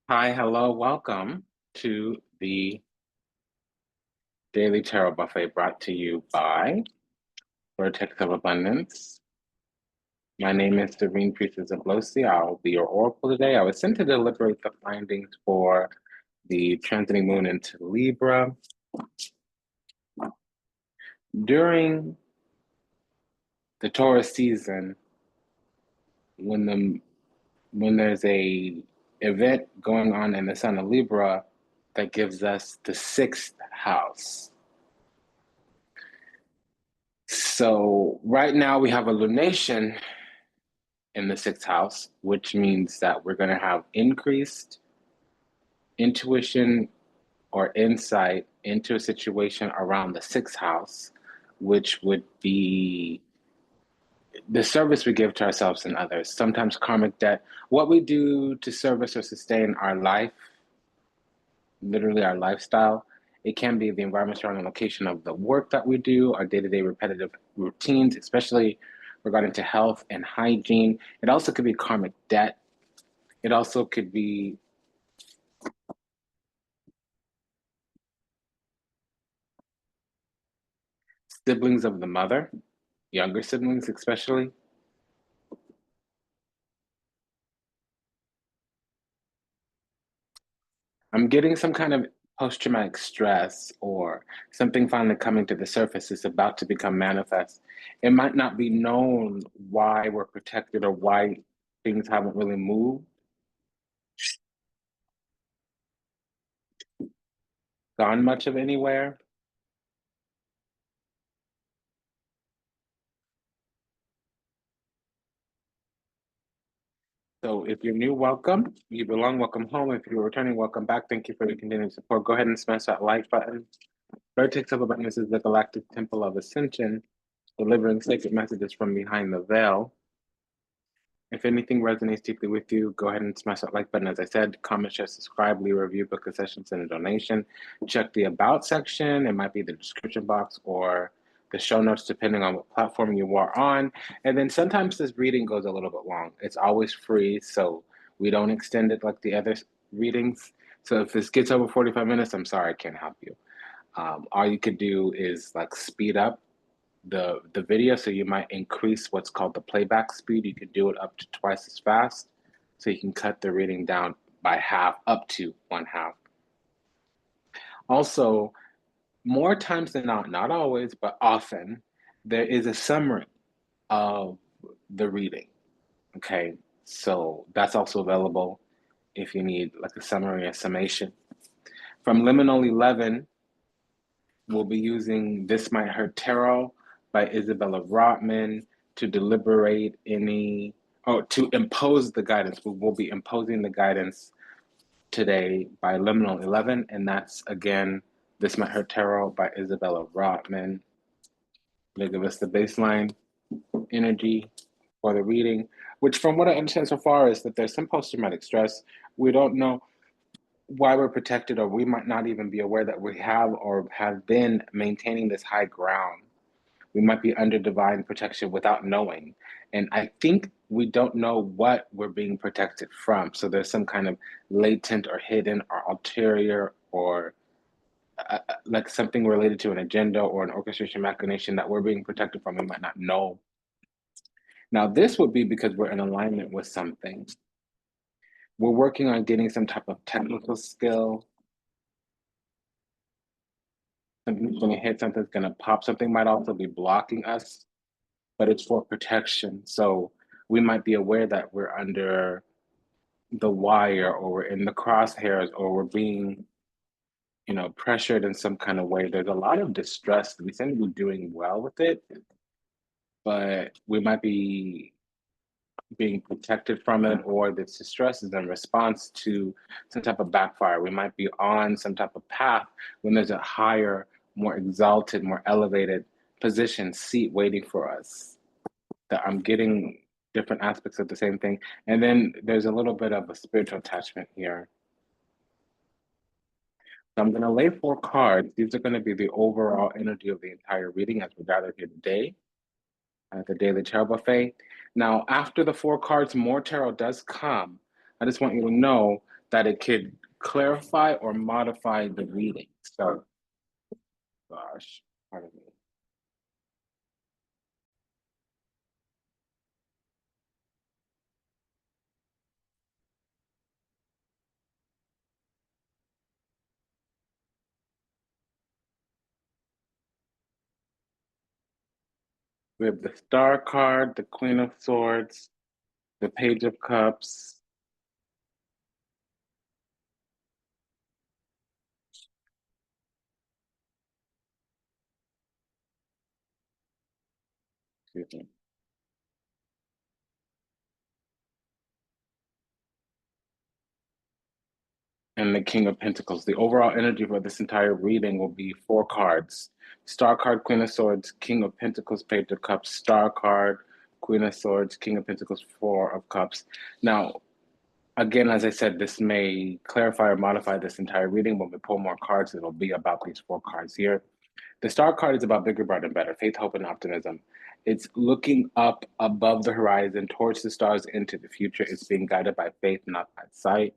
Hi, hello, welcome to the Daily Tarot Buffet brought to you by Vertex of Abundance. My name is Priestess Abossi. I'll be your oracle today. I was sent to deliberate the findings for the transiting moon into Libra. During the Taurus season, when there's a event going on in the sun of Libra that gives us the sixth house. So right now we have a lunation in the sixth house, which means that we're going to have increased intuition or insight into a situation around the sixth house, which would be the service we give to ourselves and others. Sometimes karmic debt, what we do to service or sustain our life, literally our lifestyle. It can be the environment surrounding location of the work that we do, our day-to-day repetitive routines, especially regarding to health and hygiene. It also could be karmic debt. It also could be siblings of the mother, younger siblings especially. I'm getting some kind of post-traumatic stress or something finally coming to the surface is about to become manifest. It might not be known why we're protected or why things haven't really moved, gone much of anywhere. So if you're new, welcome. You belong, welcome home. If you're returning, welcome back. Thank you for your continued support. Go ahead and smash that like button. Vertex of Abundance is the galactic temple of ascension, delivering sacred messages from behind the veil. If anything resonates deeply with you, go ahead and smash that like button. As I said, comment, share, subscribe, leave a review, book a session, send a donation. Check the About section. It might be the description box or the show notes, depending on what platform you are on. And then sometimes this reading goes a little bit long. It's always free, so we don't extend it like the other readings. So if this gets over 45 minutes, I'm sorry, I can't help you. All you could do is like speed up the video, so you might increase what's called the playback speed. You can do it up to twice as fast, so you can cut the reading down by half, up to one half. Also, more times than not always, but often, there is a summary of the reading. Okay, so that's also available if you need like a summary, a summation. From Liminal 11, we'll be using This Might Hurt Tarot by Isabella Rotman to deliberate any, or to impose the guidance. We will be imposing the guidance today by Liminal 11, and that's again This Might Hurt Tarot by Isabella Rotman. They give us the baseline energy for the reading, which, from what I understand so far, is that there's some post traumatic stress. We don't know why we're protected, or we might not even be aware that we have or have been maintaining this high ground. We might be under divine protection without knowing. And I think we don't know what we're being protected from. So there's some kind of latent or hidden or ulterior or like something related to an agenda or an orchestration machination that we're being protected from. We might not know. Now, this would be because we're in alignment with something. We're working on getting some type of technical skill. Something's going to hit, something's going to pop, something might also be blocking us, but it's for protection. So we might be aware that we're under the wire or we're in the crosshairs or we're being, pressured in some kind of way. There's a lot of distress. We seem to be doing well with it, but we might be being protected from it, or this distress is in response to some type of backfire. We might be on some type of path when there's a higher, more exalted, more elevated position, seat waiting for us. That I'm getting different aspects of the same thing. And then there's a little bit of a spiritual attachment here. So I'm going to lay 4 cards. These are going to be the overall energy of the entire reading as we gather here today at the Daily Tarot Buffet. Now, after the 4 cards, more tarot does come. I just want you to know that it could clarify or modify the reading. So, gosh, pardon me. We have the Star card, the Queen of Swords, the Page of Cups. Excuse me. And the King of Pentacles. The overall energy for this entire reading will be 4 cards. Star card, Queen of Swords, King of Pentacles, Page of Cups, Star card, Queen of Swords, King of Pentacles, 4 of Cups. Now, again, as I said, this may clarify or modify this entire reading. When we pull more cards, it'll be about these 4 cards here. The Star card is about bigger, brighter, and better, faith, hope, and optimism. It's looking up above the horizon, towards the stars, into the future. It's being guided by faith, not by sight.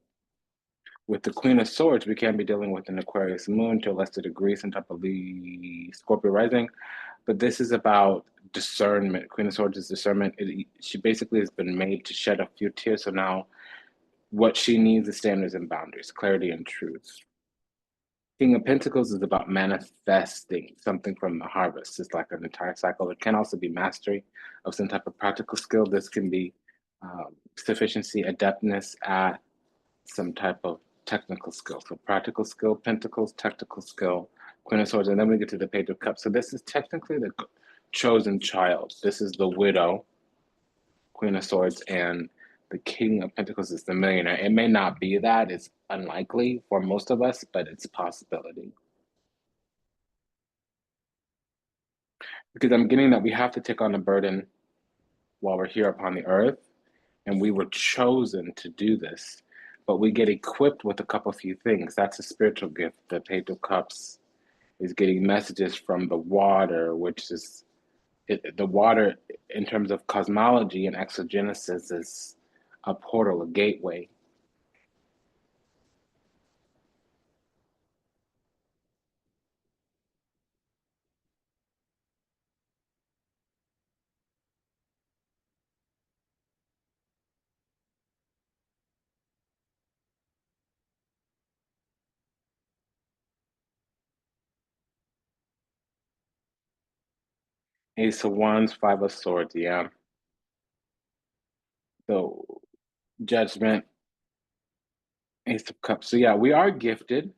With the Queen of Swords, we can be dealing with an Aquarius moon to a lesser degree, some type of Scorpio rising. But this is about discernment. Queen of Swords is discernment. She basically has been made to shed a few tears. So now what she needs is standards and boundaries, clarity and truth. King of Pentacles is about manifesting something from the harvest. It's like an entire cycle. It can also be mastery of some type of practical skill. This can be sufficiency, adeptness at some type of technical skill. So practical skill, pentacles, technical skill, Queen of Swords, and then we get to the Page of Cups. So this is technically the chosen child. This is the widow, Queen of Swords, and the King of Pentacles is the millionaire. It may not be that. It's unlikely for most of us, but it's a possibility. Because I'm getting that we have to take on a burden while we're here upon the earth, and we were chosen to do this. But we get equipped with a couple few things. That's a spiritual gift. The Page of Cups is getting messages from the water, which is the water in terms of cosmology and exogenesis is a portal, a gateway. Ace of Wands, Five of Swords, yeah. So Judgment, Ace of Cups. So yeah, we are gifted.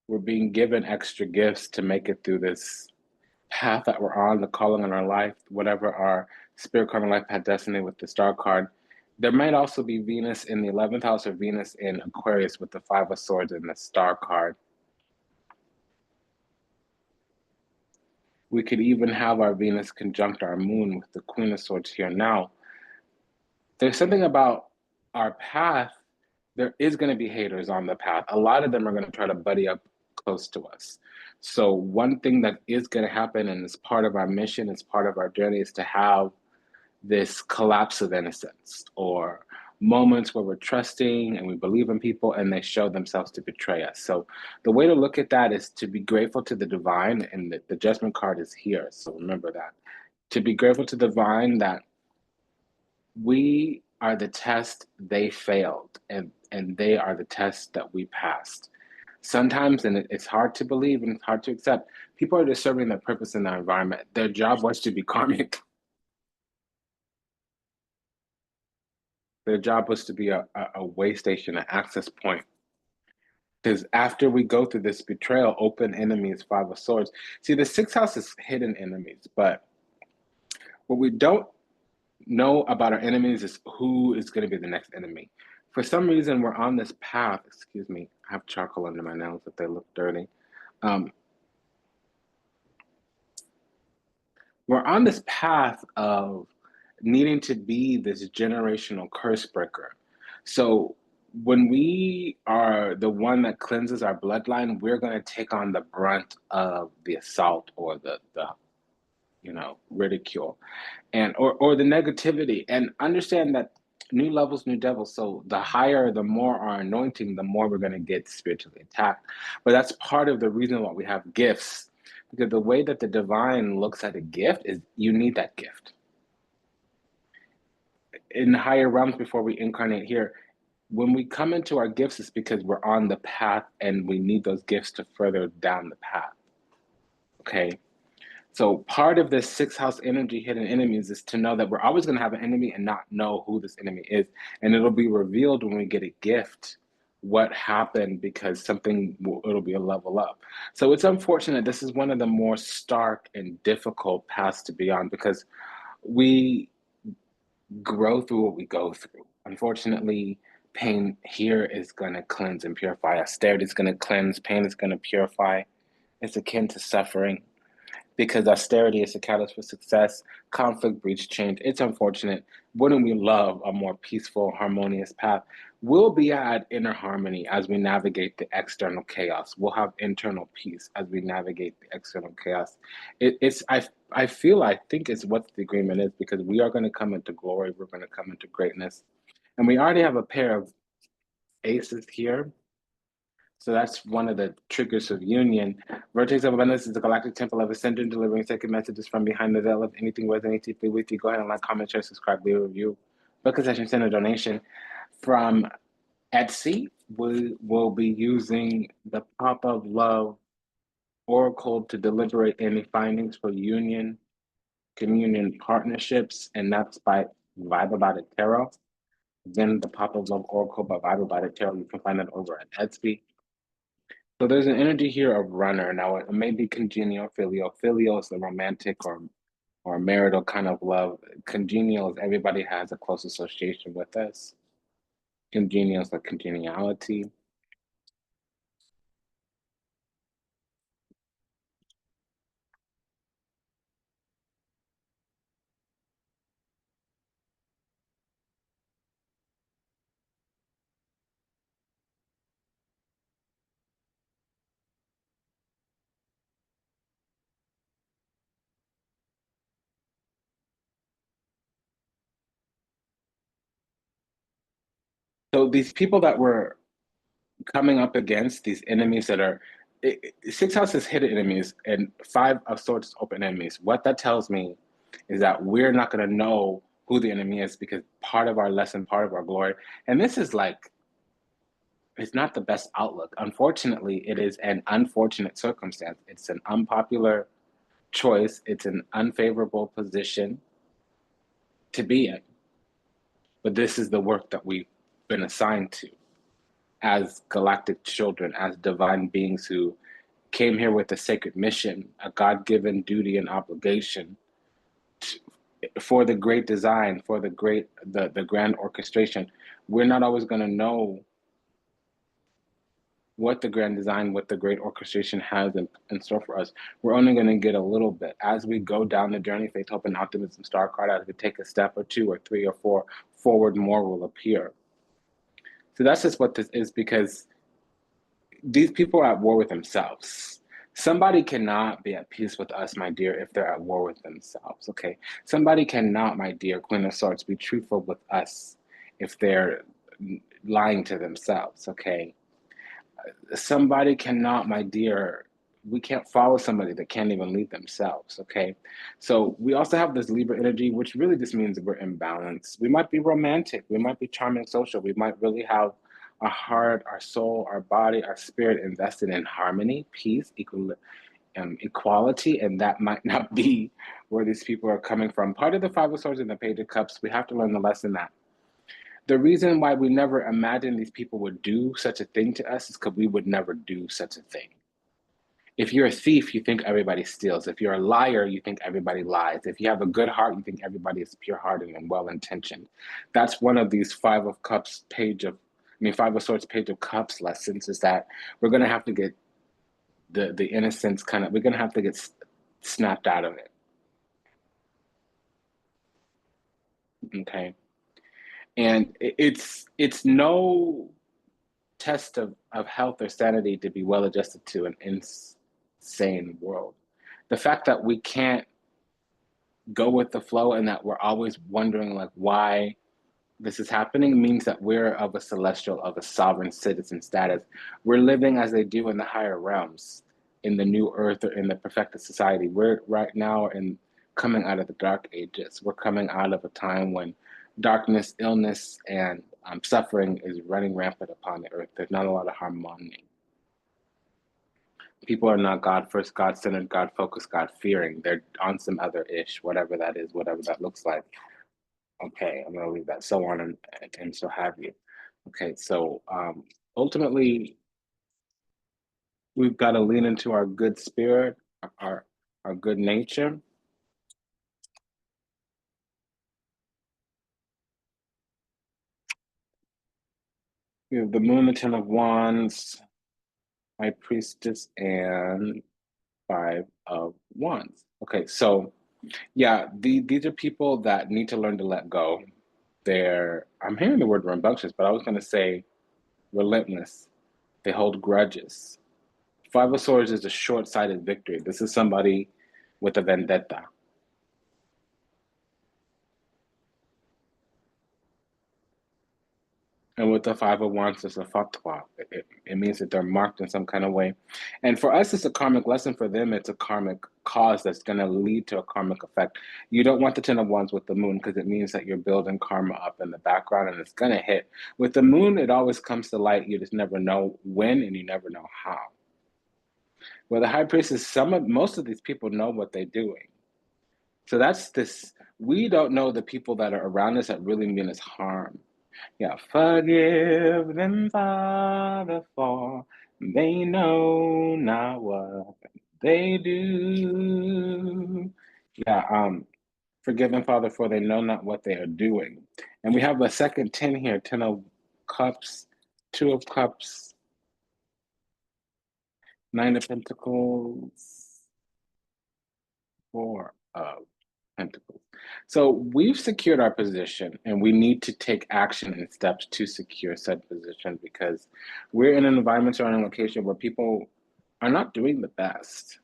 We're being given extra gifts to make it through this path that we're on, the calling in our life, whatever our spirit karma life path destiny with the Star card. There might also be Venus in the 11th house or Venus in Aquarius with the Five of Swords and the Star card. We could even have our Venus conjunct our moon with the Queen of Swords here. Now, there's something about our path. There is going to be haters on the path. A lot of them are going to try to buddy up close to us. So one thing that is going to happen, and is part of our mission, is part of our journey, is to have this collapse of innocence, or moments where we're trusting and we believe in people and they show themselves to betray us. So the way to look at that is to be grateful to the divine, and the judgment card is here. So remember that. To be grateful to the divine that we are the test they failed, and they are the test that we passed. Sometimes, and it's hard to believe and it's hard to accept, people are just serving their purpose in their environment. Their job was to be karmic. Their job was to be a way station, an access point. Because after we go through this betrayal, open enemies, Five of Swords. See, the sixth house is hidden enemies, but what we don't know about our enemies is who is going to be the next enemy. For some reason, we're on this path. Excuse me, I have charcoal under my nails if they look dirty. Um, we're on this path of needing to be this generational curse breaker. So when we are the one that cleanses our bloodline, we're going to take on the brunt of the assault, or the ridicule, and or the negativity. And understand that New levels, new devils. So the higher, the more our anointing, the more we're going to get spiritually attacked. But that's part of the reason why we have gifts, because the way that the divine looks at a gift is you need that gift. In the higher realms, before we incarnate here, when we come into our gifts, it's because we're on the path and we need those gifts to further down the path. Okay. So part of this sixth house energy, hidden enemies, is to know that we're always going to have an enemy and not know who this enemy is. And it'll be revealed when we get a gift what happened, because it'll be a level up. So it's unfortunate. This is one of the more stark and difficult paths to be on, because we grow through what we go through. Unfortunately, pain here is going to cleanse and purify. Austerity is going to cleanse. Pain is going to purify. It's akin to suffering, because austerity is a catalyst for success. Conflict breeds change. It's unfortunate. Wouldn't we love a more peaceful, harmonious path? We'll be at inner harmony as we navigate the external chaos. We'll have internal peace as we navigate the external chaos. I think it's what the agreement is, because we are going to come into glory. We're going to come into greatness. And we already have a pair of aces here. So that's one of the triggers of union. Vertex of Abundance is the galactic temple of ascension, delivering sacred messages from behind the veil. If anything resonates deeply with you, go ahead and like, comment, share, subscribe, leave a review. Book a session, send a donation. From Etsy, we will be using the Pop of Love Oracle to deliberate any findings for union, communion partnerships, and that's by Vibe About It Tarot. Again, the Pop of Love Oracle by Vibe About It Tarot. You can find that over at Etsy. So there's an energy here of runner. Now it may be congenial, filial. Filial is the romantic or marital kind of love. Congenial is everybody has a close association with us. Congenial is like congeniality. So these people that we're coming up against, these enemies that are six houses hidden enemies and five of swords open enemies. What that tells me is that we're not going to know who the enemy is, because part of our lesson, part of our glory, and this is like, it's not the best outlook. Unfortunately, it is an unfortunate circumstance. It's an unpopular choice. It's an unfavorable position to be in. But this is the work that we've been assigned to as galactic children, as divine beings who came here with a sacred mission, a God-given duty and obligation to, for the great design, for the grand orchestration. We're not always going to know what the grand design, what the great orchestration has in store for us. We're only going to get a little bit as we go down the journey. Faith, hope, and optimism, star card. As we take a step or two or three or four forward, more will appear. So that's just what this is, because these people are at war with themselves. Somebody cannot be at peace with us, my dear, if they're at war with themselves. Okay, somebody cannot, my dear Queen of Swords, be truthful with us if they're lying to themselves. Okay, somebody cannot, my dear, we can't follow somebody that can't even lead themselves. Okay, so we also have this Libra energy, which really just means we're imbalanced. We might be romantic, we might be charming, social, we might really have our heart, our soul, our body, our spirit invested in harmony, peace, equality, and that might not be where these people are coming from. Part of the Five of Swords and the Page of Cups, we have to learn the lesson that the reason why we never imagined these people would do such a thing to us is because we would never do such a thing. If you're a thief, you think everybody steals. If you're a liar, you think everybody lies. If you have a good heart, you think everybody is pure-hearted and well-intentioned. That's one of these Five of Swords, Page of Cups lessons, is that we're going to have to get the innocence we're going to have to get snapped out of it. Okay. And it's no test of health or sanity to be well adjusted to an insane world. The fact that we can't go with the flow and that we're always wondering, like, why this is happening means that we're of a celestial, of a sovereign citizen status. We're living as they do in the higher realms, in the new earth or in the perfected society. We're right now in coming out of the dark ages. We're coming out of a time when darkness, illness, and suffering is running rampant upon the earth. There's not a lot of harmony. People are not God first, God centered, God focused, God fearing. They're on some other ish, whatever that is, whatever that looks like. Okay, I'm gonna leave that. So on and so have you. Okay, so ultimately, we've got to lean into our good spirit, our our good nature. We have the Moon, the Ten of Wands, High Priestess, and Five of Wands. Okay, so yeah, these are people that need to learn to let go. I'm hearing the word rambunctious, but I was going to say relentless. They hold grudges. Five of Swords is a short-sighted victory. This is somebody with a vendetta. And with the Five of Wands, it's a fatwa. It means that they're marked in some kind of way. And for us, it's a karmic lesson. For them, it's a karmic cause that's going to lead to a karmic effect. You don't want the Ten of Wands with the moon because it means that you're building karma up in the background and it's going to hit. With the moon, it always comes to light. You just never know when and you never know how. Well, the high priestess, most of these people know what they're doing. So that's this. We don't know the people that are around us that really mean us harm. Yeah, forgive them, Father, for they know not what they do. Yeah, forgive them, Father, for they know not what they are doing. And we have a second 10 here, 10 of cups, 2 of cups, 9 of pentacles, 4 of pentacles. So we've secured our position and we need to take action and steps to secure said position because we're in an environment or in a location where people are not doing the best.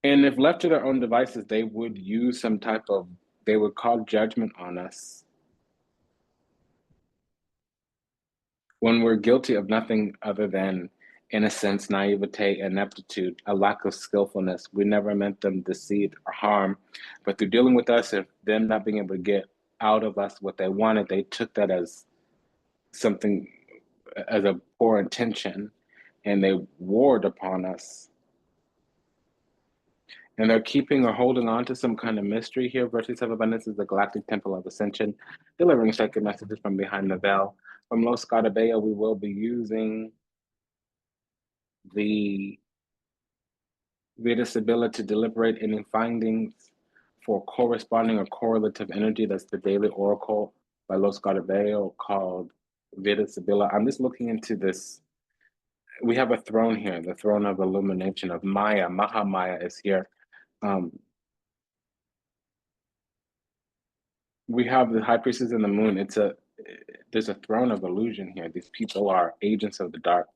And if left to their own devices, they would use they would call judgment on us when we're guilty of nothing other than innocence, naivete, ineptitude, a lack of skillfulness. We never meant them deceit or harm, but through dealing with us, if them not being able to get out of us what they wanted, they took that as something, as a poor intention, and they warred upon us. And they're keeping or holding on to some kind of mystery here. Vertex of Abundance is the Galactic Temple of Ascension, delivering sacred messages from behind the veil. From Los Scarabeo, we will be using the ability to deliberate any findings for corresponding or correlative energy. That's the daily oracle by Los Scarabeo called Veda Sibilla. I'm just looking into this. We have a throne here, the throne of illumination of Maya. Maha Maya is here. We have the high priestess and the moon. There's a throne of illusion here. These people are agents of the dark.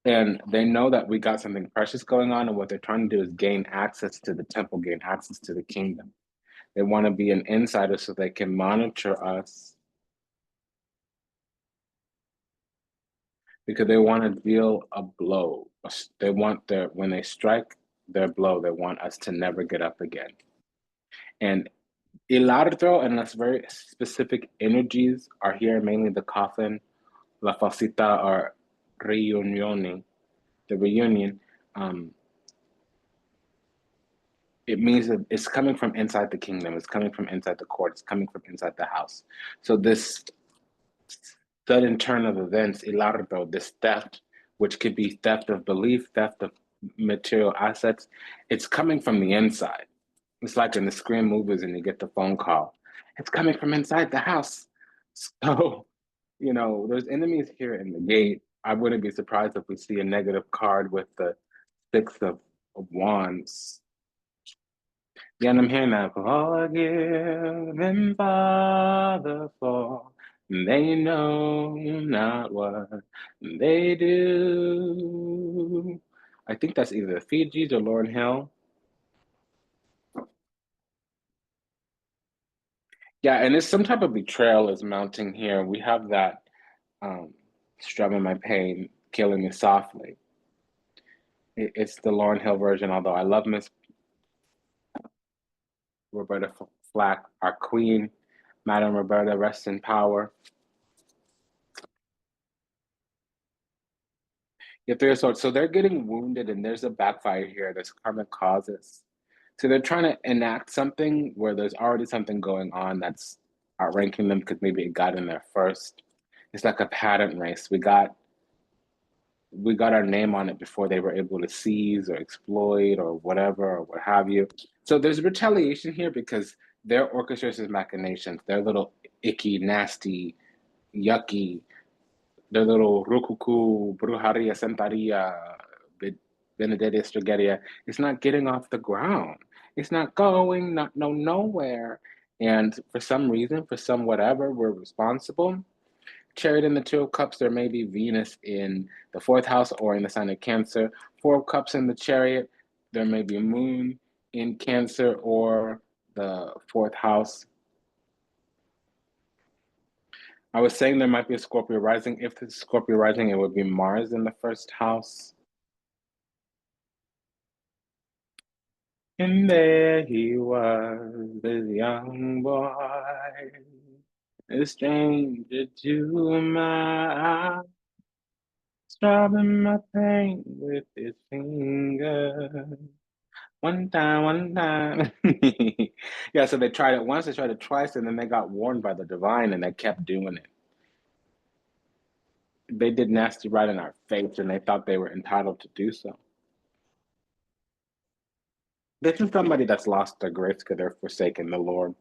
And they know that we got something precious going on, and what they're trying to do is gain access to the temple, gain access to the kingdom. They want to be an insider so they can monitor us because they want to deal a blow. They want when they strike their blow, they want us to never get up again. And Ilardo and that's very specific energies are here, mainly the coffin, la facita or reunione, the reunion. It means that it's coming from inside the kingdom, it's coming from inside the court, it's coming from inside the house. So this sudden turn of events, Ilardo, this theft, which could be theft of belief, theft of material assets, it's coming from the inside. It's like in the Scream movies and you get the phone call. It's coming from inside the house. So, there's enemies here in the gate. I wouldn't be surprised if we see a negative card with the Six of Wands. Yeah, and I'm hearing that. Forgive them, Father, for they know not what they do. I think that's either the Fijis or Lauryn Hill. Yeah, and it's some type of betrayal is mounting here. We have that strumming my pain, killing me softly. It's the Lauryn Hill version, although I love Miss Roberta Flack, our queen, Madam Roberta, rest in power. Yeah, three of swords. So they're getting wounded, and there's a backfire here. There's karmic causes. So they're trying to enact something where there's already something going on that's outranking them because maybe it got in there first. It's like a patent race. We got our name on it before they were able to seize or exploit or whatever or what have you. So there's retaliation here because their orchestrations machinations, their little icky, nasty, yucky, their little rukuku, brujeria, santeria, benedetta, stregheria, it's not getting off the ground. It's not going, not no nowhere. And for some reason, for some whatever, we're responsible. Chariot in the Two of Cups, there may be Venus in the fourth house or in the sign of Cancer. Four of Cups in the Chariot, there may be a Moon in Cancer or the fourth house. I was saying there might be a Scorpio rising. If it's Scorpio rising, it would be Mars in the first house. And there he was, this young boy, a stranger to my eyes, rubbing my pain with his finger. One time. Yeah, so they tried it once, they tried it twice, and then they got warned by the divine and they kept doing it. They did nasty right in our face and they thought they were entitled to do so. This is somebody that's lost their grace because they're forsaken the Lord.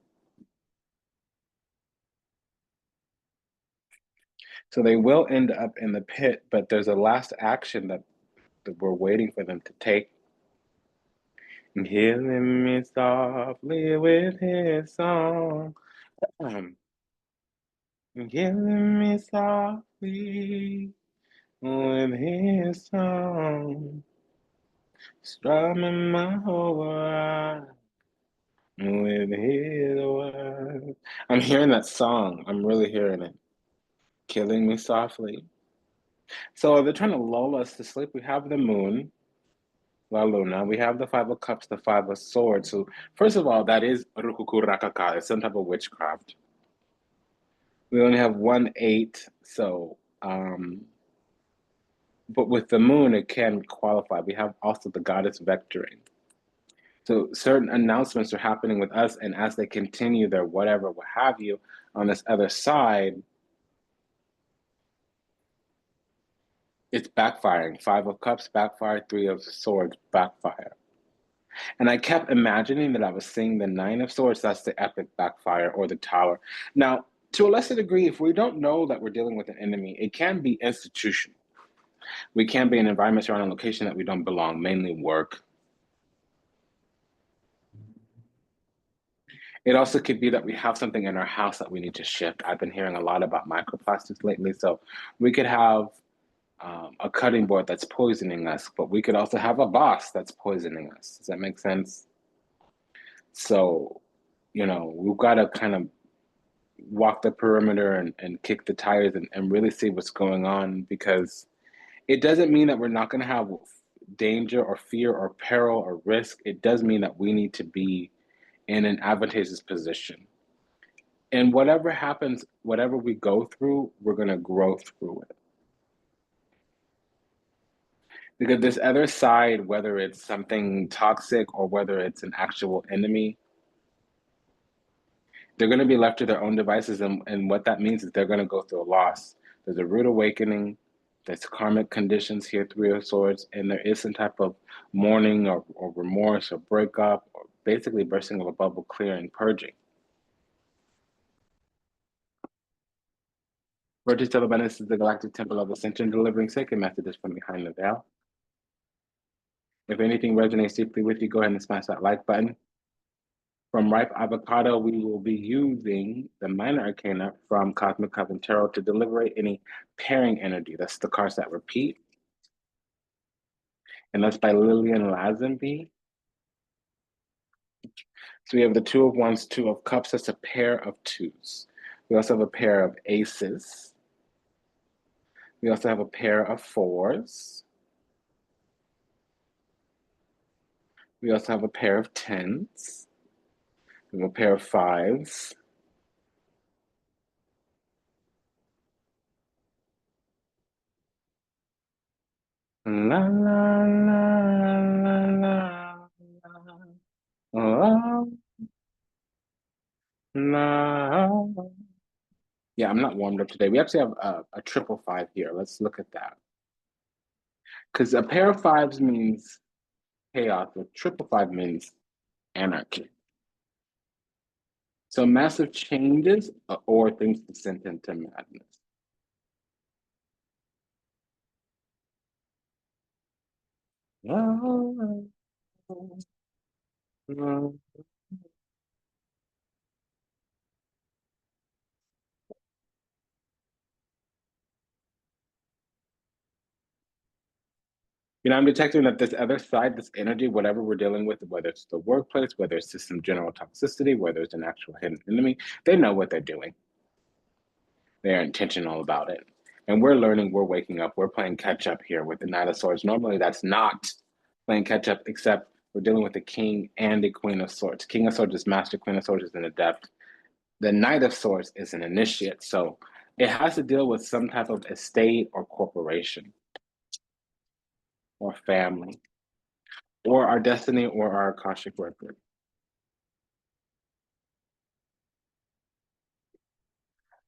So they will end up in the pit, but there's a last action that we're waiting for them to take. And healing me softly with his song. Healing me softly with his song. Strumming my whole world with his word. I'm hearing that song. I'm really hearing it. Killing me softly. So they're trying to lull us to sleep. We have the moon, La Luna. We have the Five of Cups, the Five of Swords. So first of all, that is Rukuku Rakaka. It's some type of witchcraft. We only have 1 8, so but with the moon, it can qualify. We have also the goddess vectoring. So certain announcements are happening with us, and as they continue their whatever, what have you, on this other side, it's backfiring. Five of Cups backfire, Three of Swords backfire. And I kept imagining that I was seeing the Nine of Swords, that's the epic backfire or the Tower. Now, to a lesser degree, if we don't know that we're dealing with an enemy, it can be institutional. We can be in environments around a location that we don't belong, mainly work. It also could be that we have something in our house that we need to shift. I've been hearing a lot about microplastics lately, so we could have a cutting board that's poisoning us, but we could also have a boss that's poisoning us. Does that make sense? So, we've got to kind of walk the perimeter and kick the tires and really see what's going on because it doesn't mean that we're not going to have danger or fear or peril or risk. It does mean that we need to be in an advantageous position. And whatever happens, whatever we go through, we're going to grow through it. Because this other side, whether it's something toxic or whether it's an actual enemy, they're going to be left to their own devices. And what that means is they're going to go through a loss. There's a rude awakening, there's karmic conditions here, Three of Swords, and there is some type of mourning or remorse or breakup or basically bursting of a bubble, clearing, purging. Vertex is the galactic temple of ascension, delivering sacred messages from behind the veil. If anything resonates deeply with you, go ahead and smash that like button. From Ripe Avocado, we will be using the Minor Arcana from Cosmic Coven Tarot to deliberate any pairing energy. That's the cards that repeat. And that's by Lillian Lazenby. So we have the Two of Wands, Two of Cups. That's a pair of twos. We also have a pair of aces. We also have a pair of fours. We also have a pair of tens. We have a pair of fives. La la la la la la. Oh, la. Yeah, I'm not warmed up today. We actually have a triple five here. Let's look at that. Because a pair of fives means chaos, a triple five means anarchy. So massive changes or things descend into madness. Oh, oh. You know, I'm detecting that this other side, this energy, whatever we're dealing with, whether it's the workplace, whether it's just some general toxicity, whether it's an actual hidden enemy, they know what they're doing. They're intentional about it. And we're learning, we're waking up, we're playing catch up here with the Knight of Swords. Normally, that's not playing catch up, except we're dealing with the King and the Queen of Swords. King of Swords is master, Queen of Swords is an adept. The Knight of Swords is an initiate. So it has to deal with some type of estate or corporation or family or our destiny or our Akashic record.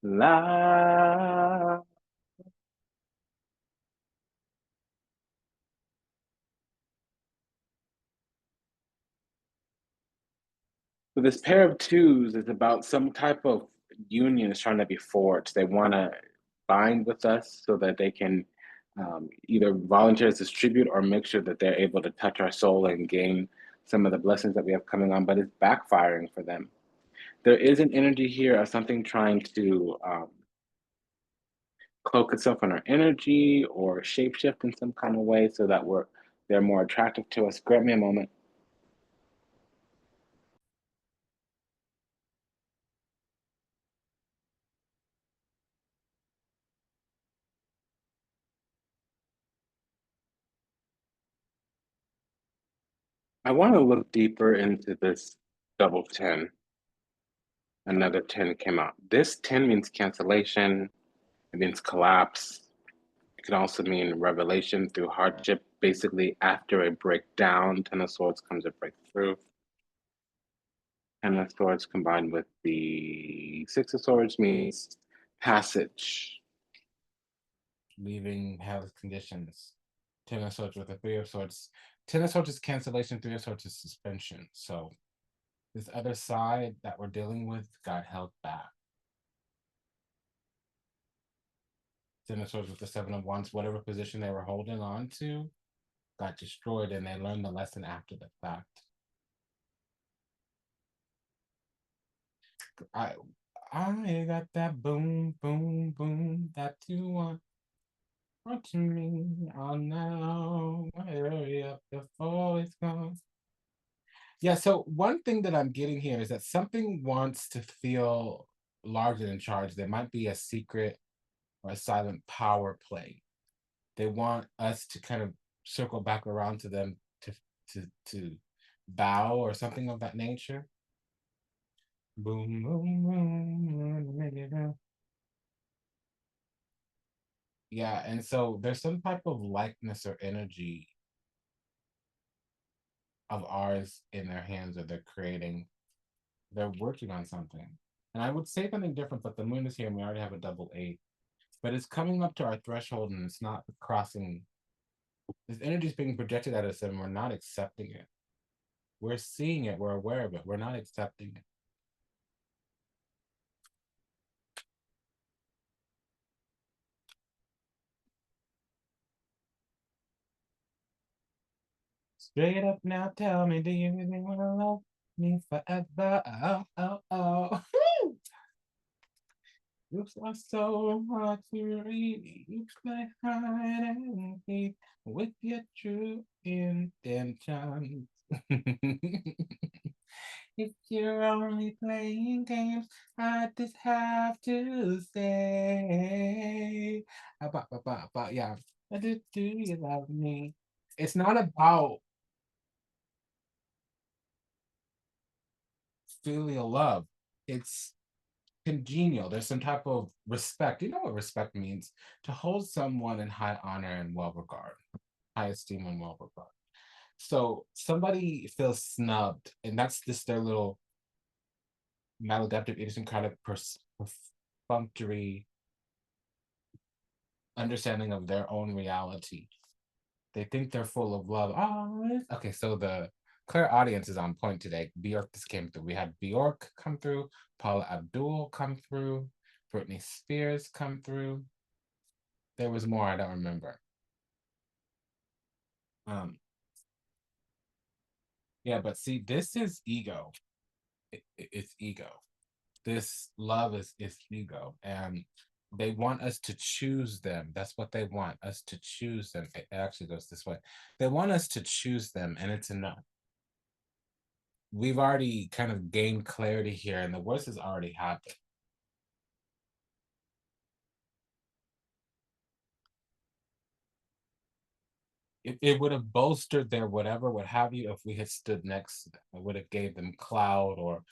La. So this pair of twos is about some type of union is trying to be forged. They want to bind with us so that they can either volunteer as distribute or make sure that they're able to touch our soul and gain some of the blessings that we have coming on, but it's backfiring for them. There is an energy here of something trying to cloak itself in our energy or shapeshift in some kind of way so that they're more attractive to us. Grant me a moment. I want to look deeper into this double 10. Another 10 came out. This 10 means cancellation, it means collapse. It can also mean revelation through hardship. Basically, after a breakdown, 10 of Swords comes a breakthrough. 10 of Swords combined with the 6 of Swords means passage. Leaving hell's conditions. 10 of Swords with the 3 of Swords. 10 of Swords is cancellation, 3 of Swords is suspension. So this other side that we're dealing with got held back. 10 of Swords with the 7 of Wands, whatever position they were holding on to got destroyed, and they learned the lesson after the fact. I got that boom, boom, boom that you want. Watching me all now. Hurry up before it's gone. Yeah, so one thing that I'm getting here is that something wants to feel larger than charge. There might be a secret or a silent power play. They want us to kind of circle back around to them to bow or something of that nature. Boom, boom, boom. Yeah, and so there's some type of likeness or energy of ours in their hands that they're creating. They're working on something. And I would say something different, but the moon is here and we already have a double eight. But it's coming up to our threshold and it's not crossing. This energy is being projected at us and we're not accepting it. We're seeing it, we're aware of it, we're not accepting it. Straight up now, tell me, do you really want to love me forever? Oh, oh, oh. Looks like so hard to read. Looks like hide and seek with your true intentions. you're only playing games, I just have to say. Yeah. Do you love me? It's not about filial love. It's congenial. There's some type of respect. You know what respect means? To hold someone in high honor and well regard, high esteem and well regard. So somebody feels snubbed, and that's just their little maladaptive, idiosyncratic, perfunctory understanding of their own reality. They think they're full of love. Oh, okay. So the clear audience is on point today. Bjork just came through. We had Bjork come through, Paula Abdul come through, Britney Spears come through. There was more I don't remember. Um, yeah, but see, this is ego. It's ego. This love is ego, and they want us to choose them. That's what they want us to choose them. It actually goes this way. They want us to choose them, and it's enough. We've already kind of gained clarity here, and the worst has already happened. It would have bolstered their whatever, what have you, if we had stood next to them. It would have gave them clout or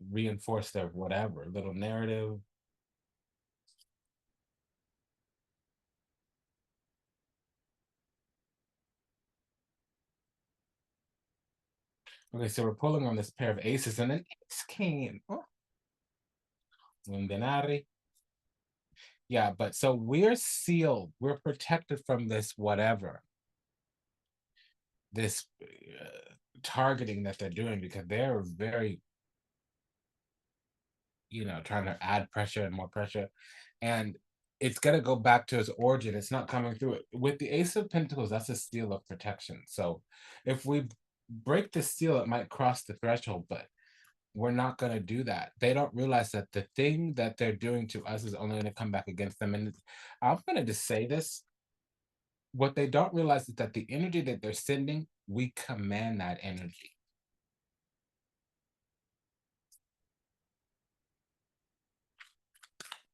reinforced their whatever little narrative. Okay, so we're pulling on this pair of aces, and an ace came. Oh, yeah, but so we're sealed. We're protected from this whatever, this targeting that they're doing because they're very, trying to add pressure and more pressure. And it's going to go back to its origin. It's not coming through it. With the Ace of Pentacles, that's a seal of protection. So if we break the seal, it might cross the threshold, but we're not going to do that. They don't realize that the thing that they're doing to us is only going to come back against them. And I'm going to just say this. What they don't realize is that the energy that they're sending, we command that energy.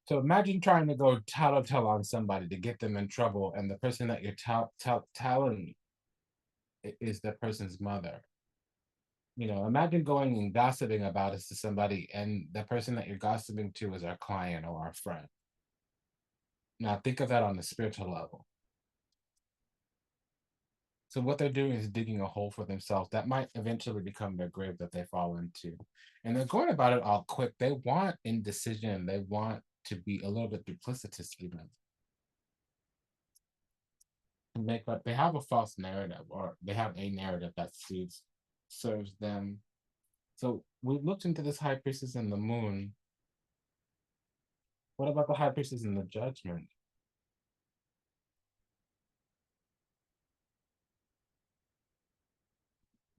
So imagine trying to go tattletale on somebody to get them in trouble, and the person that you're telling is that person's mother. Imagine going and gossiping about us to somebody, and the person that you're gossiping to is our client or our friend. Now think of that on the spiritual level. So what they're doing is digging a hole for themselves that might eventually become their grave that they fall into. And they're going about it all quick. They want indecision. They want to be a little bit duplicitous even. But they have a false narrative, or they have a narrative that serves them. So we looked into this high priestess and the moon. What about the high priestess and the judgment?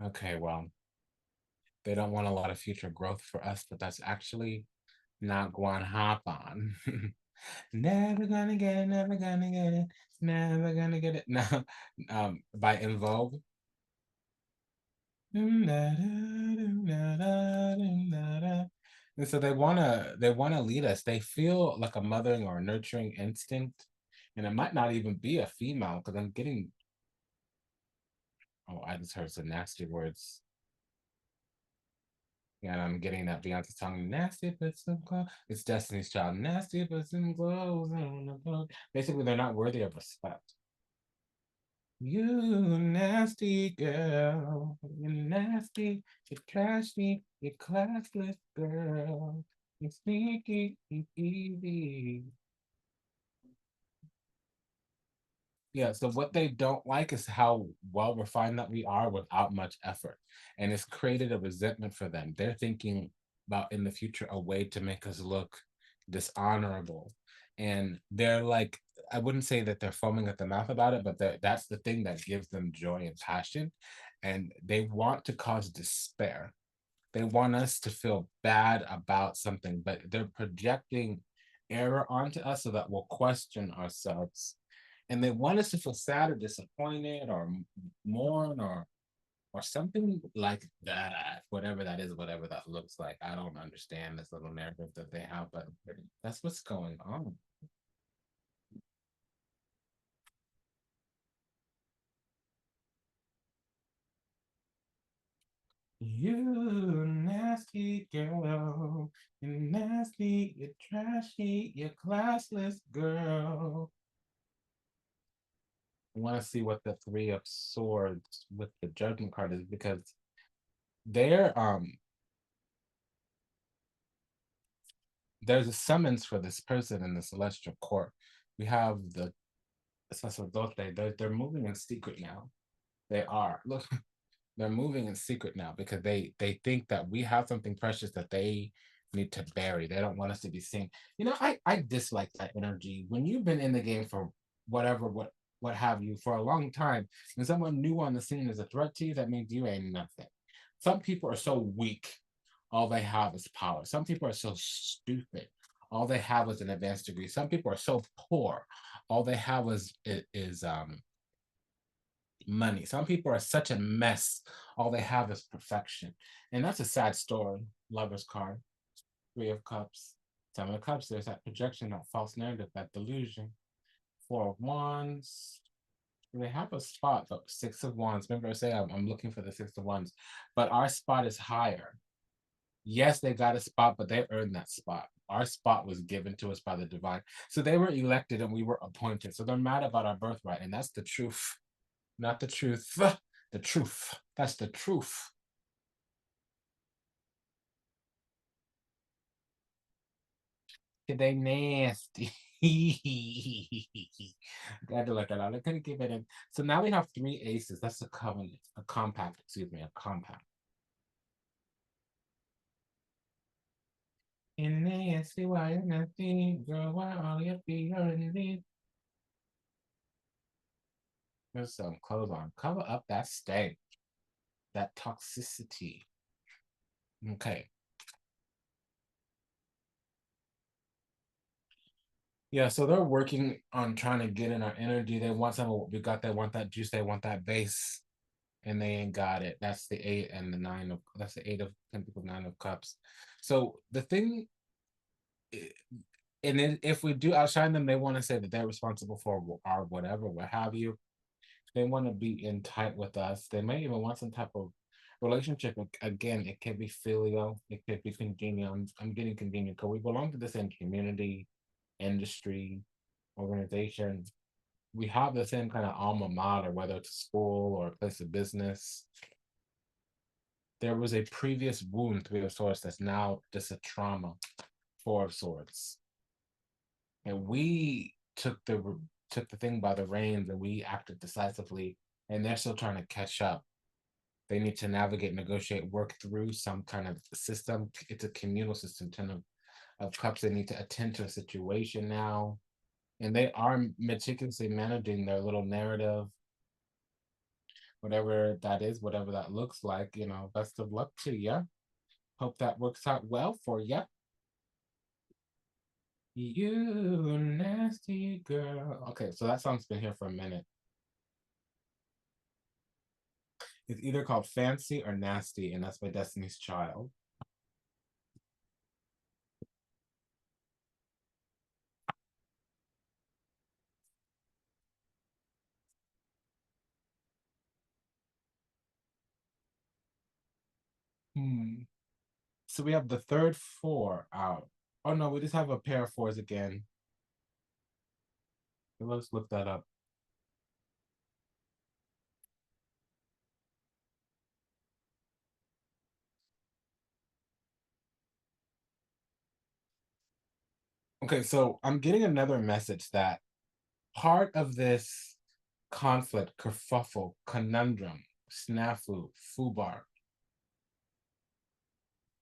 Okay, well, they don't want a lot of future growth for us, but that's actually not going to happen. Never gonna get it, never gonna get it, never gonna get it. No, by Involve. And so they wanna lead us. They feel like a mothering or a nurturing instinct, and it might not even be a female because I'm getting. Oh, I just heard some nasty words. Yeah, and I'm getting that Beyonce song, "Nasty but some clothes." It's Destiny's Child, "Nasty but some clothes on the boat." Basically, they're not worthy of respect. You nasty girl, you nasty, you trashy, you classless girl, you sneaky, you easy. Yeah, so what they don't like is how well refined that we are without much effort. And it's created a resentment for them. They're thinking about in the future a way to make us look dishonorable. And they're like, I wouldn't say that they're foaming at the mouth about it, but that's the thing that gives them joy and passion. And they want to cause despair. They want us to feel bad about something, but they're projecting error onto us so that we'll question ourselves, and they want us to feel sad or disappointed or mourn or something like that. Whatever that is, whatever that looks like. I don't understand this little narrative that they have, but that's what's going on. You nasty girl, you nasty, you trashy, you classless girl. I want to see what the Three of Swords with the Judgment card is, because they're there's a summons for this person in the celestial court. We have the sacerdote. They're moving in secret now. They are. Look, they're moving in secret now because they think that we have something precious that they need to bury. They don't want us to be seen. I dislike that energy. When you've been in the game for whatever what have you for a long time, and someone new on the scene is a threat to you, that means you ain't nothing. Some people are so weak, all they have is power. Some people are so stupid, all they have is an advanced degree. Some people are so poor, all they have is money. Some people are such a mess, all they have is perfection. And that's a sad story. Lover's card, Three of Cups, Seven of Cups. There's that projection, that false narrative, that delusion. Four of Wands. They have a spot, the Six of Wands. Remember I say I'm looking for the Six of Wands, but our spot is higher. Yes, they got a spot, but they earned that spot. Our spot was given to us by the divine. So they were elected and we were appointed. So they're mad about our birthright. And that's the truth. Not the truth. The truth. That's the truth. They nasty. I do like that. I couldn't give it in. So now we have three aces. That's a covenant, a compact, excuse me, a compact. And nasty, why nothing, girl, why all your feet hurting it? There's some clothes on. Cover up that stank, that toxicity. Okay. Yeah, so they're working on trying to get in our energy. They want some of what we got. They want that juice. They want that base, and they ain't got it. That's the eight and the nine of. That's the eight of pentacles, nine of cups. So the thing, and then if we do outshine them, they want to say that they're responsible for our whatever, what have you. They want to be in tight with us. They may even want some type of relationship. Again, it can be filial, it could be congenial. I'm getting convenient because we belong to the same community, industry, organization. We have the same kind of alma mater, whether it's a school or a place of business. There was a previous wound, Three of Swords, that's now just a trauma, Four of Swords. And we took the thing by the reins and we acted decisively, and they're still trying to catch up. They need to navigate, negotiate, work through some kind of system. It's a communal system. Ten of Cups. They need to attend to a situation now, and they are meticulously managing their little narrative, whatever that is, whatever that looks like. Best of luck to you. Hope that works out well for you. You nasty girl. Okay, so that song's been here for a minute. It's either called Fancy or Nasty, and that's by Destiny's Child. So we have the third four out. Oh no, we just have a pair of fours again. Let's look that up. Okay, so I'm getting another message that part of this conflict, kerfuffle, conundrum, snafu, foobar,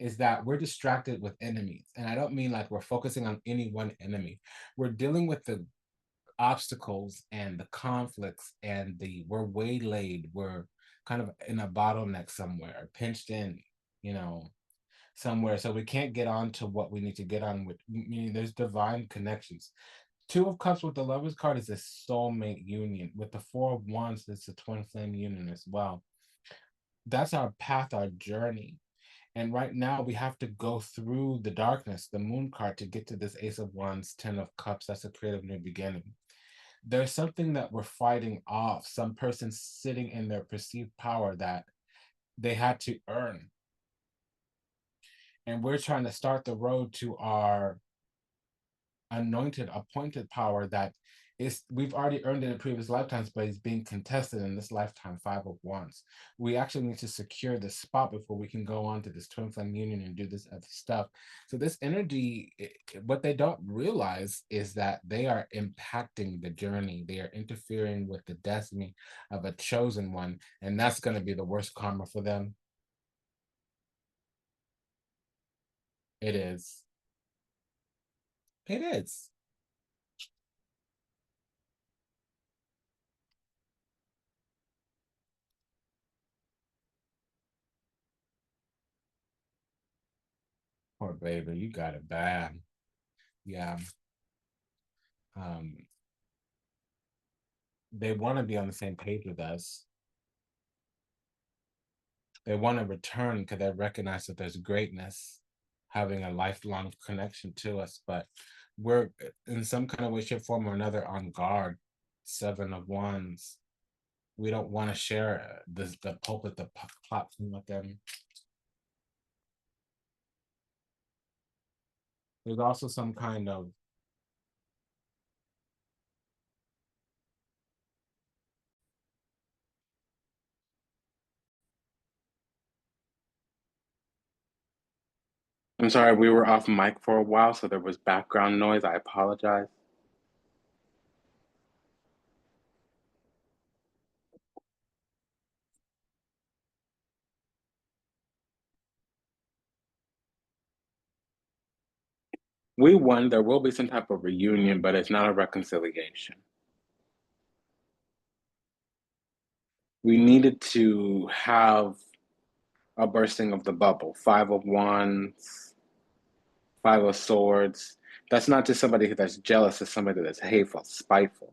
is that we're distracted with enemies. And I don't mean like we're focusing on any one enemy. We're dealing with the obstacles and the conflicts and we're waylaid, we're kind of in a bottleneck somewhere, pinched in, somewhere. So we can't get on to what we need to get on with. Meaning there's divine connections. Two of Cups with the Lovers card is a soulmate union. With the Four of Wands, it's a twin flame union as well. That's our path, our journey. And right now we have to go through the darkness, the moon card, to get to this Ace of Wands, 10 of Cups. That's a creative new beginning. There's something that we're fighting off, some person sitting in their perceived power that they had to earn. And we're trying to start the road to our anointed, appointed power that is, we've already earned it in previous lifetimes, but it's being contested in this lifetime. 5 of Wands. We actually need to secure this spot before we can go on to this twin flame union and do this other stuff. So this energy, what they don't realize is that they are impacting the journey. They are interfering with the destiny of a chosen one, and that's going to be the worst karma for them. It is. It is. Poor baby, you got it bad. Yeah. Um, they want to be on the same page with us. They want to return because they recognize that there's greatness, having a lifelong connection to us, but we're in some kind of way, shape, form, or another on guard. 7 of Wands. We don't want to share the pulpit, the platform with them. There's also some kind of I'm sorry, we were off mic for a while, so there was background noise. I apologize. We won. There will be some type of reunion, but it's not a reconciliation. We needed to have a bursting of the bubble. 5 of Wands, 5 of Swords. That's not just somebody that's jealous, it's somebody that's hateful, spiteful.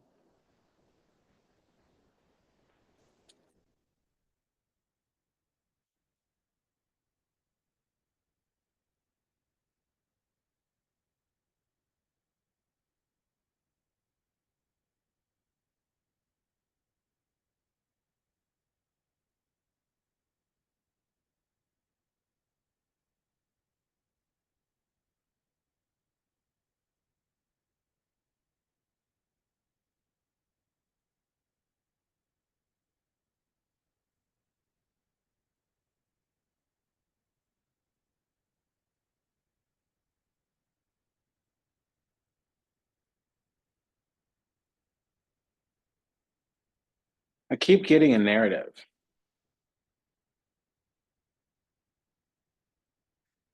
I keep getting a narrative.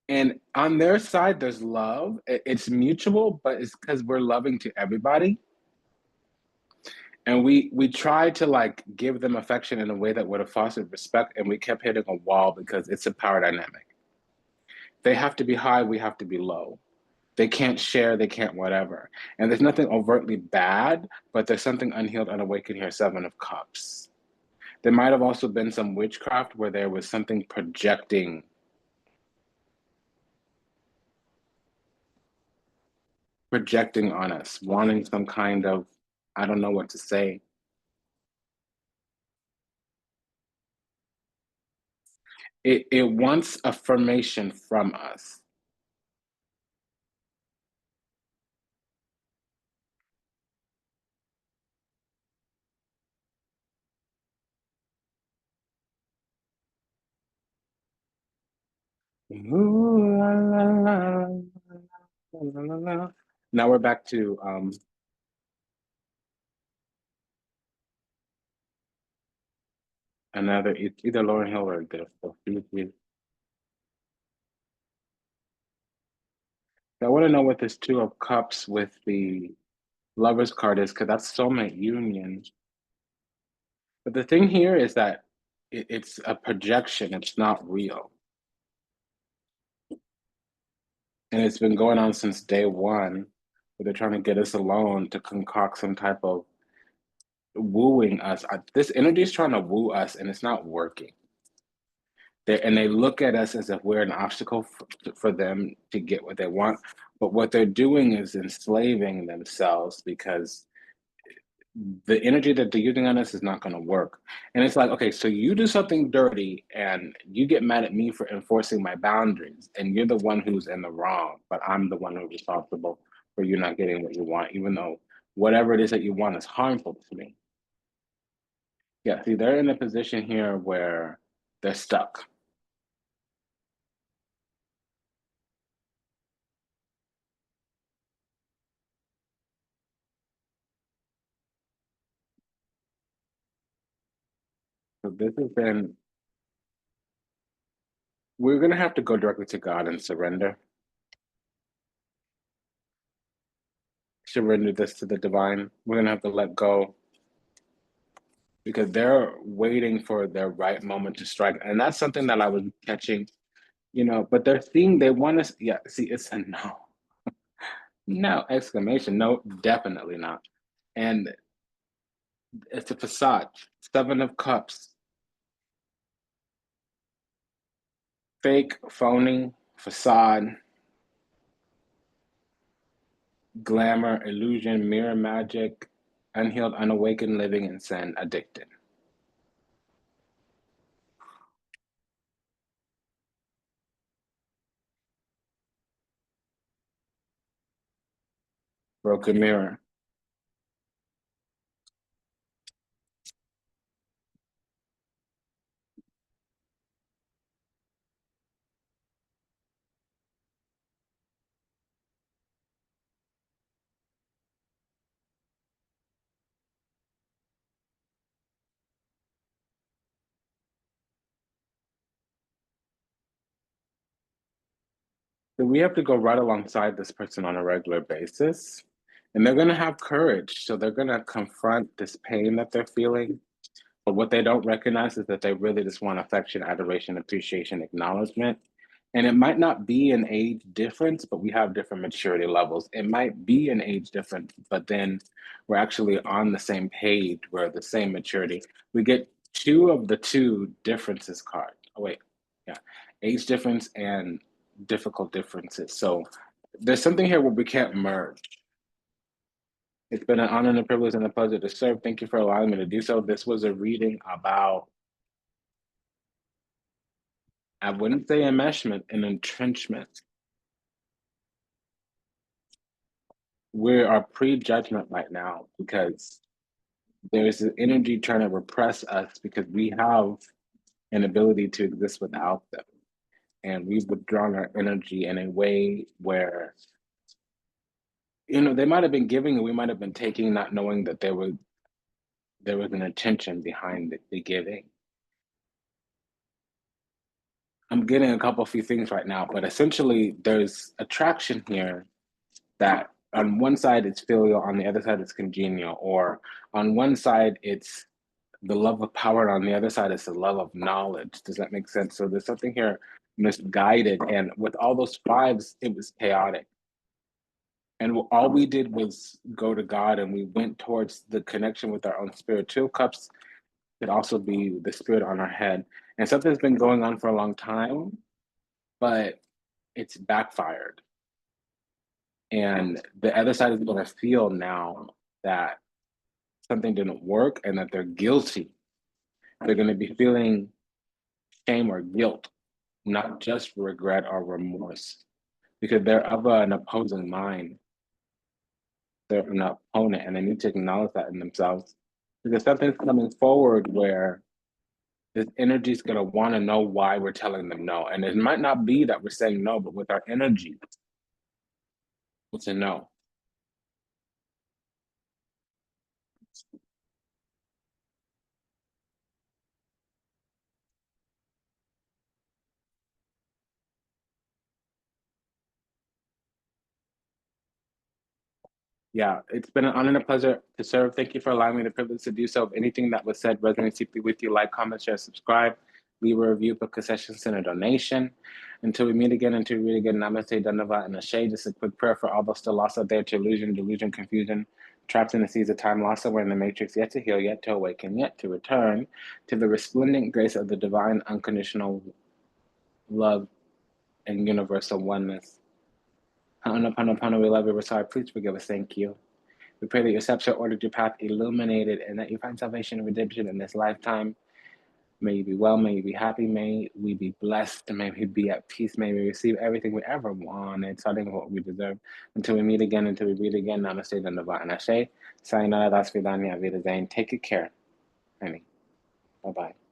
And on their side, there's love. It's mutual, but it's because we're loving to everybody. And we tried to like give them affection in a way that would have fostered respect, and we kept hitting a wall because it's a power dynamic. They have to be high, we have to be low. They can't share, they can't whatever. And there's nothing overtly bad, but there's something unhealed, unawakened here, 7 of Cups. There might have also been some witchcraft where there was something projecting on us, wanting some kind of, I don't know what to say. It wants affirmation from us. Ooh, la, la, la, la, la, la. Now we're back to another, it's either Lauren Hill or the. I want to know what this 2 of Cups with the Lovers card is, because that's soulmate union. But the thing here is that it's a projection, it's not real. And it's been going on since day one, where they're trying to get us alone to concoct some type of wooing us. This energy is trying to woo us, and it's not working. And they look at us as if we're an obstacle for them to get what they want. But what they're doing is enslaving themselves because the energy that they're using on us is not going to work. And it's like, okay, so you do something dirty and you get mad at me for enforcing my boundaries, and you're the one who's in the wrong, but I'm the one who's responsible for you not getting what you want, even though whatever it is that you want is harmful to me. Yeah, see, they're in a position here where they're stuck. So this has been, we're going to have to go directly to God and surrender this to the divine. We're going to have to let go because they're waiting for their right moment to strike. And that's something that I was catching, but they're seeing, they want to, yeah, see, it's a no. No, exclamation, no, definitely not. And it's a facade. Seven of Cups, fake, phony, facade, glamour, illusion, mirror magic, unhealed, unawakened, living in sin, addicted. Broken mirror. So we have to go right alongside this person on a regular basis. And they're going to have courage. So they're going to confront this pain that they're feeling. But what they don't recognize is that they really just want affection, adoration, appreciation, acknowledgement. And it might not be an age difference, but we have different maturity levels. It might be an age difference, but then we're actually on the same page, we're the same maturity. We get two of the two differences card. Oh, wait. Yeah. Age difference and difficult differences. So there's something here where we can't merge. It's been an honor and a privilege and a pleasure to serve. Thank you for allowing me to do so. This was a reading about, I wouldn't say enmeshment, an entrenchment. We are pre-judgment right now because there's an energy trying to repress us because we have an ability to exist without them. And we've withdrawn our energy in a way where, they might have been giving and we might have been taking, not knowing that there was an intention behind the giving. I'm getting a few things right now, but essentially there's attraction here that on one side it's filial, on the other side it's congenial, or on one side it's the love of power, and on the other side it's the love of knowledge. Does that make sense? So there's something here misguided, and with all those fives, it was chaotic. And all we did was go to God and we went towards the connection with our own spirit. Two of Cups could also be the spirit on our head. And something's been going on for a long time, but it's backfired. And the other side is going to feel now that something didn't work and that they're guilty. They're going to be feeling shame or guilt, not just regret or remorse, because they're of an opposing mind. They're an opponent, and they need to acknowledge that in themselves. Because something's coming forward where this energy is going to want to know why we're telling them no. And it might not be that we're saying no, but with our energy, it's a no. Yeah, it's been an honor and a pleasure to serve. Thank you for allowing me the privilege to do so. If anything that was said resonates deeply with you, like, comment, share, subscribe, leave a review, book a session, send a donation. Until we meet again, namaste, dhanava, and ashe. Just a quick prayer for all those still lost out there to illusion, delusion, confusion, trapped in the seas of time, lost somewhere in the matrix, yet to heal, yet to awaken, yet to return to the resplendent grace of the divine, unconditional love, and universal oneness. Ho'oponopono, we love you, we're sorry, please forgive us, thank you. We pray that your steps are ordered, your path illuminated, and that you find salvation and redemption in this lifetime. May you be well, may you be happy, may we be blessed, may we be at peace, may we receive everything we ever wanted, starting with what we deserve. Until we meet again, until we read again, namaste, dandava, and ashe. Sayonara, das vidanya, vida zain. Take good care, honey. Bye-bye.